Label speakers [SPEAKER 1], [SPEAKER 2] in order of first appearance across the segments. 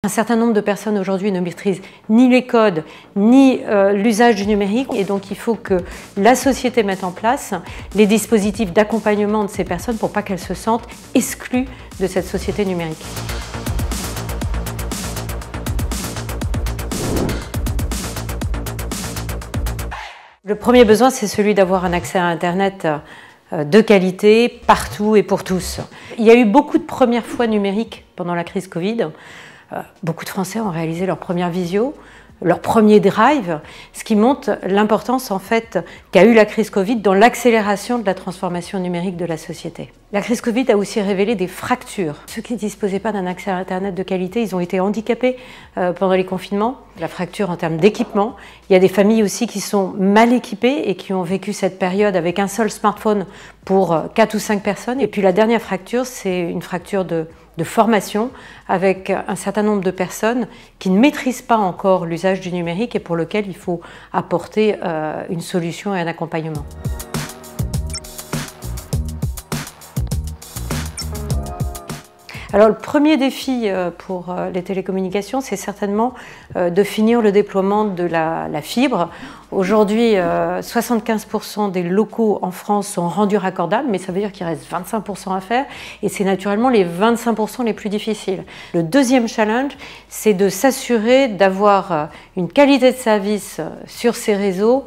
[SPEAKER 1] Un certain nombre de personnes aujourd'hui ne maîtrisent ni les codes, ni l'usage du numérique, et donc il faut que la société mette en place les dispositifs d'accompagnement de ces personnes pour pas qu'elles se sentent exclues de cette société numérique. Le premier besoin, c'est celui d'avoir un accès à Internet de qualité, partout et pour tous. Il y a eu beaucoup de premières fois numériques pendant la crise Covid. Beaucoup de Français ont réalisé leur première visio, leur premier drive, ce qui montre l'importance en fait qu'a eu la crise Covid dans l'accélération de la transformation numérique de la société. La crise Covid a aussi révélé des fractures. Ceux qui ne disposaient pas d'un accès à Internet de qualité, ils ont été handicapés pendant les confinements. La fracture en termes d'équipement. Il y a des familles aussi qui sont mal équipées et qui ont vécu cette période avec un seul smartphone pour 4 ou 5 personnes. Et puis la dernière fracture, c'est une fracture de formation avec un certain nombre de personnes qui ne maîtrisent pas encore l'usage du numérique et pour lequel il faut apporter une solution et un accompagnement. Alors le premier défi pour les télécommunications, c'est certainement de finir le déploiement de la fibre. Aujourd'hui, 75% des locaux en France sont rendus raccordables, mais ça veut dire qu'il reste 25% à faire, et c'est naturellement les 25% les plus difficiles. Le deuxième challenge, c'est de s'assurer d'avoir une qualité de service sur ces réseaux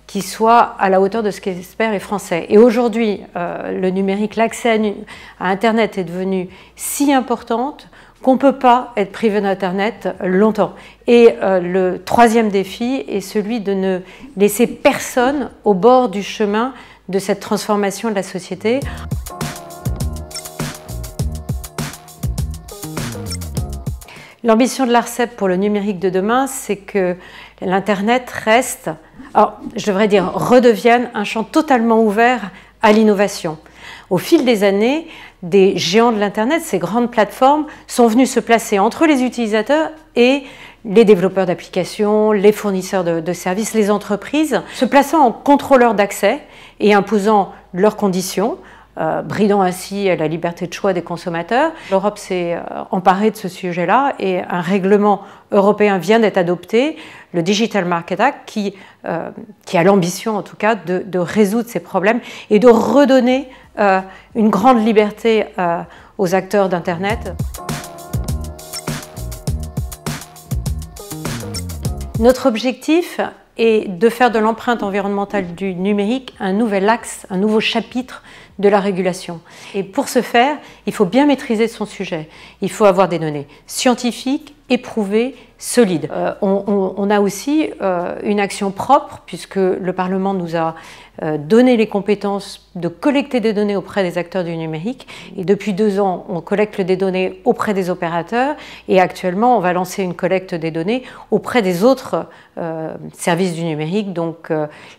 [SPEAKER 1] qui soit à la hauteur de ce qu'espèrent les Français. Et aujourd'hui, le numérique, l'accès à Internet est devenu si importante qu'on ne peut pas être privé d'Internet longtemps. Et le troisième défi est celui de ne laisser personne au bord du chemin de cette transformation de la société. L'ambition de l'ARCEP pour le numérique de demain, c'est que l'Internet reste, alors je devrais dire redevienne, un champ totalement ouvert à l'innovation. Au fil des années, des géants de l'Internet, ces grandes plateformes, sont venus se placer entre les utilisateurs et les développeurs d'applications, les fournisseurs de services, les entreprises, se plaçant en contrôleurs d'accès et imposant leurs conditions, bridant ainsi la liberté de choix des consommateurs. L'Europe s'est emparée de ce sujet-là et un règlement européen vient d'être adopté, le Digital Market Act, qui a l'ambition en tout cas de résoudre ces problèmes et de redonner une grande liberté aux acteurs d'Internet. Notre objectif est de faire de l'empreinte environnementale du numérique un nouvel axe, un nouveau chapitre de la régulation. Et pour ce faire, il faut bien maîtriser son sujet. Il faut avoir des données scientifiques, éprouvées, solides. On a aussi une action propre, puisque le Parlement nous a donné les compétences de collecter des données auprès des acteurs du numérique. Et depuis 2 ans, on collecte des données auprès des opérateurs. Et actuellement, on va lancer une collecte des données auprès des autres services du numérique, donc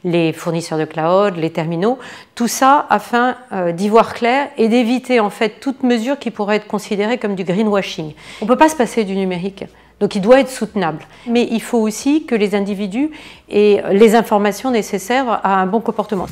[SPEAKER 1] les fournisseurs de cloud, les terminaux. Tout ça afin d'y voir clair et d'éviter en fait toute mesure qui pourrait être considérée comme du greenwashing. On ne peut pas se passer du numérique. Donc il doit être soutenable. Mais il faut aussi que les individus aient les informations nécessaires à un bon comportement.